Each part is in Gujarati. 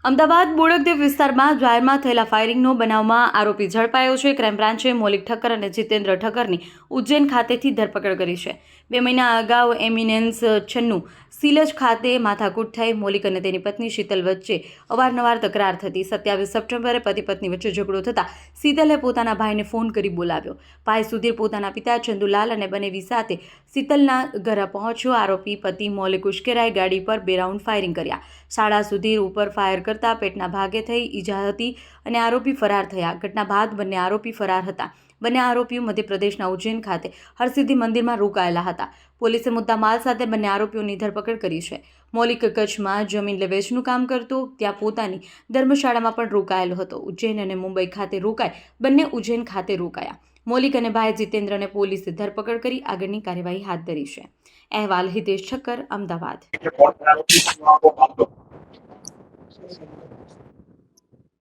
અમદાવાદ બોડકદેવ વિસ્તારમાં જાહેરમાં થયેલા ફાયરિંગનો બનાવમાં આરોપી ઝડપાયો છે। ક્રાઇમ બ્રાન્ચે મૌલિક ઠક્કર અને જીતેન્દ્ર ઠક્કરની ઉજ્જૈન ખાતેથી ધરપકડ કરી છે। 2 મહિના અગાઉ એમિનેન્સ 96 સિલજ ખાતે માથાકૂટ થઈ મૌલિક અને તેની પત્ની શીતલ વચ્ચે અવારનવાર તકરાર થતી। 27 સપ્ટેમ્બરે પતિ પત્ની વચ્ચે ઝઘડો થતાં શીતલે પોતાના ભાઈને ફોન કરી બોલાવ્યો। ભાઈ સુધીર પોતાના પિતા ચંદુલાલ અને બનેવી સાથે શીતલના ઘરે પહોંચ્યો। આરોપી પતિ મૌલિક ઉશ્કેરાઈ ગાડી પર 2 રાઉન્ડ ફાયરિંગ કર્યા। શાળા સુધીર ઉપર ફાયર કરતા પેટના ભાગે થઈ ઈજા હતી અને આરોપી ફરાર થયા। ઘટના બાદ બંને આરોપી ફરાર હતા। બંને આરોપીઓ મધ્યપ્રદેશના ઉજ્જૈન ખાતે હરસિદ્ધિ મંદિરમાં રોકાયેલા હતા। પોલીસે મુદ્દામાલ સાથે બંને આરોપીઓની ધરપકડ કરી છે। મૌલિક કચ્છમાં જમીન વેચનું કામ કરતો, ત્યાં પોતાની ધર્મશાળામાં પણ રોકાયેલો હતો। ઉજ્જૈન અને મુંબઈ ખાતે રોકાય બંને ઉજ્જૈન ખાતે રોકાયા। મૌલિક અને ભાઈ જીતેન્દ્રને પોલીસે ધરપકડ કરી આગળની કાર્યવાહી હાથ ધરી છે। અહેવાલ હિતેશ ઠક્કર, અમદાવાદ।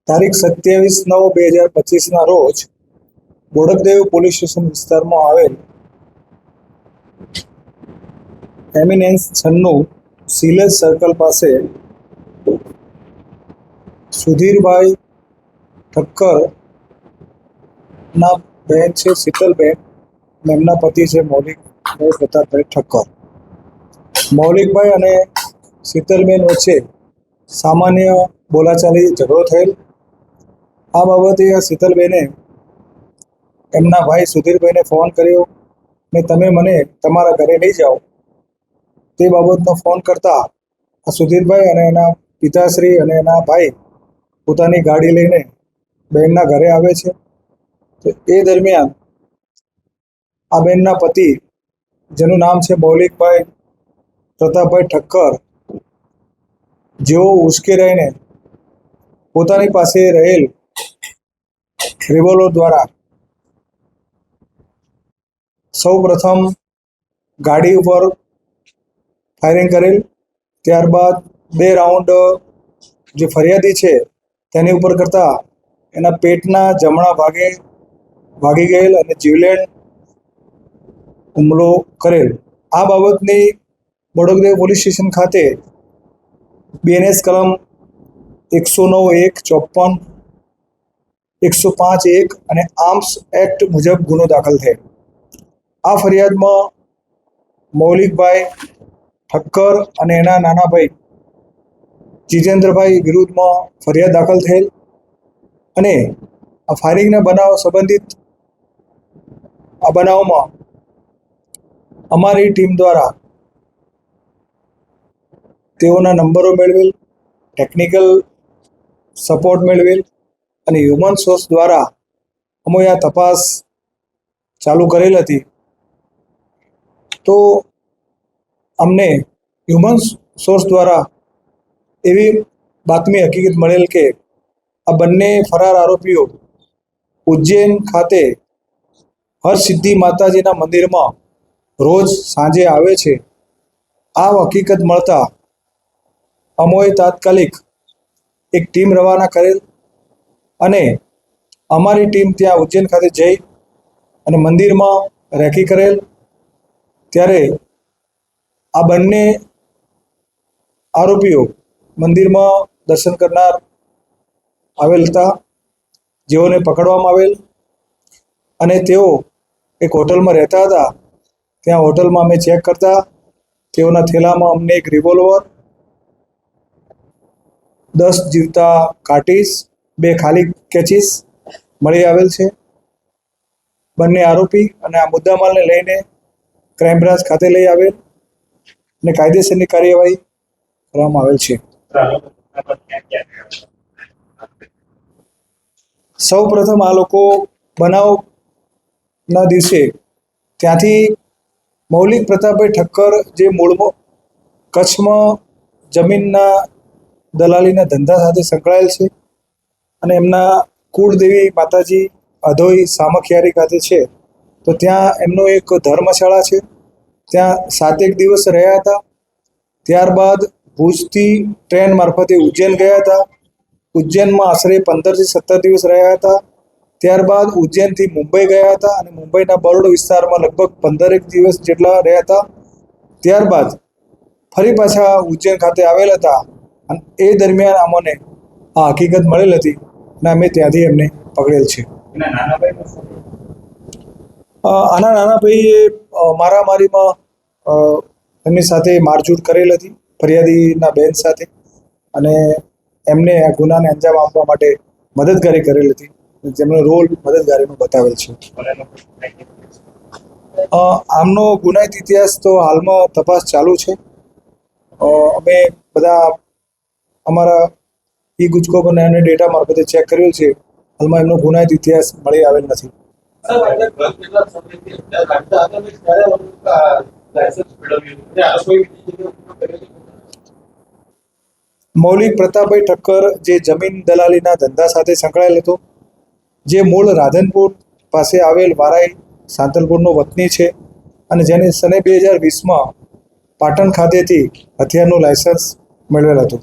તારીખ 27/9/2025 રોજ બોડકદેવ પોલીસ સ્ટેશન વિસ્તારમાં આવેલ એમિનેન્સ 96 સિલજ સર્કલ પાસે સુધીરભાઈ ઠક્કર ના બહેન છે શીતલબેન અને એમના પતિ છે મૌલિકભાઈ પ્રતાપભાઈ ઠક્કર। મૌલિકભાઈ અને શીતલબેન વચ્ચે સામાન્ય બોલાચાલી ઝઘડો થયેલ। આ બાબતે શીતલબેને એમના ભાઈ સુધીરભાઈને ફોન કર્યો ને તમે મને તમારા ઘરે લઈ જાઓ। તે બાબતનો ફોન કરતા આ સુધીરભાઈ અને એના પિતાશ્રી અને એના ભાઈ પોતાની ગાડી લઈને બહેનના ઘરે આવે છે। તો એ દરમિયાન આ બહેનના પતિ, જેનું નામ છે મૌલિકભાઈ પ્રતાપભાઈ ઠક્કર, જેઓ ઉશ્કેરાઈને પોતાની પાસે રહેલ રિવોલ્વર દ્વારા સૌ પ્રથમ ગાડી ઉપર ફાયરિંગ કરેલ। ત્યારબાદ 2 રાઉન્ડ જે ફરિયાદી છે તેની ઉપર કરતા એના પેટના જમણા ભાગે વાગી ગયેલ અને જીવલેણ હુમલો કરેલ। આ બાબતની બોડકદેવ પોલીસ સ્ટેશન ખાતે BNS કલમ 109(1) 54 105(1) અને આર્મ્સ એક્ટ મુજબ ગુનો દાખલ થયેલ। આ ફરિયાદમાં મૌલિકભાઈ ઠક્કર અને એના નાના ભાઈ જીતેન્દ્રભાઈ વિરુદ્ધમાં ફરિયાદ દાખલ થયેલ અને આ ફાયરિંગના બનાવ સંબંધિત આ બનાવમાં અમારી ટીમ દ્વારા તેઓના નંબરો મેળવેલ, ટેકનિકલ સપોર્ટ મેળવેલ અને હ્યુમન સોર્સ દ્વારા અમે આ તપાસ ચાલુ કરેલ હતી। તો અમને હ્યુમન સોર્સ દ્વારા એવી બાતમી હકીકત મળેલ કે આ બંને ફરાર આરોપીઓ ઉજ્જૈન ખાતે હરસિદ્ધિ માતાજીના મંદિરમાં રોજ સાંજે આવે છે। આ હકીકત મળતા અમોએ તાત્કાલિક એક ટીમ રવાના કરેલ અને અમારી ટીમ ત્યાં ઉજ્જૈન ખાતે જઈ અને મંદિરમાં રેકી કરેલ। ત્યારે આ બંને આરોપીઓ મંદિરમાં દર્શન કરનાર આવેલ હતા, જેઓને પકડવામાં આવેલ અને તેઓ એક હોટલમાં રહેતા હતા। ત્યાં હોટલમાં અમે ચેક કરતા તેઓના થેલામાં અમને એક રિવોલ્વર, 10 જીવતા કાર્ટીસ, 2 ખાલી કેચીસ મળી આવેલ છે। બંને આરોપી અને આ મુદ્દામાલને લઈને ક્રાઇમ બ્રાન્ચ ખાતે લઈ આવેલ અને કાયદેસરની કાર્યવાહી કરવામાં આવેલ છે। સૌ પ્રથમ આ લોકો બનાવના દિવસે ત્યાંથી મૌલિક પ્રતાપભાઈ ઠક્કર જે મૂળમાં કચ્છમાં જમીનના દલાલીના ધંધા સાથે સંકળાયેલ છે અને એમના કુળદેવી માતાજી અધોઈ સામખિયારી ખાતે છે, તો ત્યાં એમનો એક ધર્મશાળા છે, ત્યાં 7 દિવસ રહ્યા હતા। ત્યારબાદ ભુજથી ટ્રેન મારફતે ઉજ્જૈન ગયા હતા। ઉજ્જૈનમાં આશરે 15થી 17 દિવસ રહ્યા હતા। ત્યારબાદ ઉજ્જૈનથી મુંબઈ ગયા હતા અને મુંબઈના બરોડ વિસ્તારમાં લગભગ 15 દિવસ જેટલા રહ્યા હતા। ત્યારબાદ ફરી પાછા ઉજ્જૈન ખાતે આવેલ હતા અને એ દરમિયાન અમને આ હકીકત મળેલ હતી અને અમે ત્યાંથી એમને પકડેલ છે. એના નાના ભાઈનું શું? આના નાના ભાઈએ મારામારીમાં એમની સાથે મારઝૂડ કરેલ હતી ફરિયાદીના બેન સાથે, અને એમને આ ગુનાને અંજામ આપવા માટે મદદગારી કરેલ હતી. જેમનો રોલ મદદગારીનો બતાવેલ છે. આમનો ગુનાહિત ઇતિહાસ તો હાલમાં તપાસ ચાલુ છે. અમે બધા અમારા ઈ ગુજકોપ અને ડેટા મારફતે ચેક કર્યું છે. હાલમાં એમનો ગુનાહિત ઇતિહાસ મળી આવેલ નથી. મૌલિક પ્રતાપભાઈ ઠક્કર જે જમીન દલાલીના ધંધા સાથે સંકળાયેલ હતો, જે મૂળ રાધનપુર પાસે આવેલ વારાઈ સાંતલપુરનો વતની છે, અને જેને સને 2020માં પાટણ ખાતેથી હથિયારનું લાયસન્સ મેળવેલ હતું.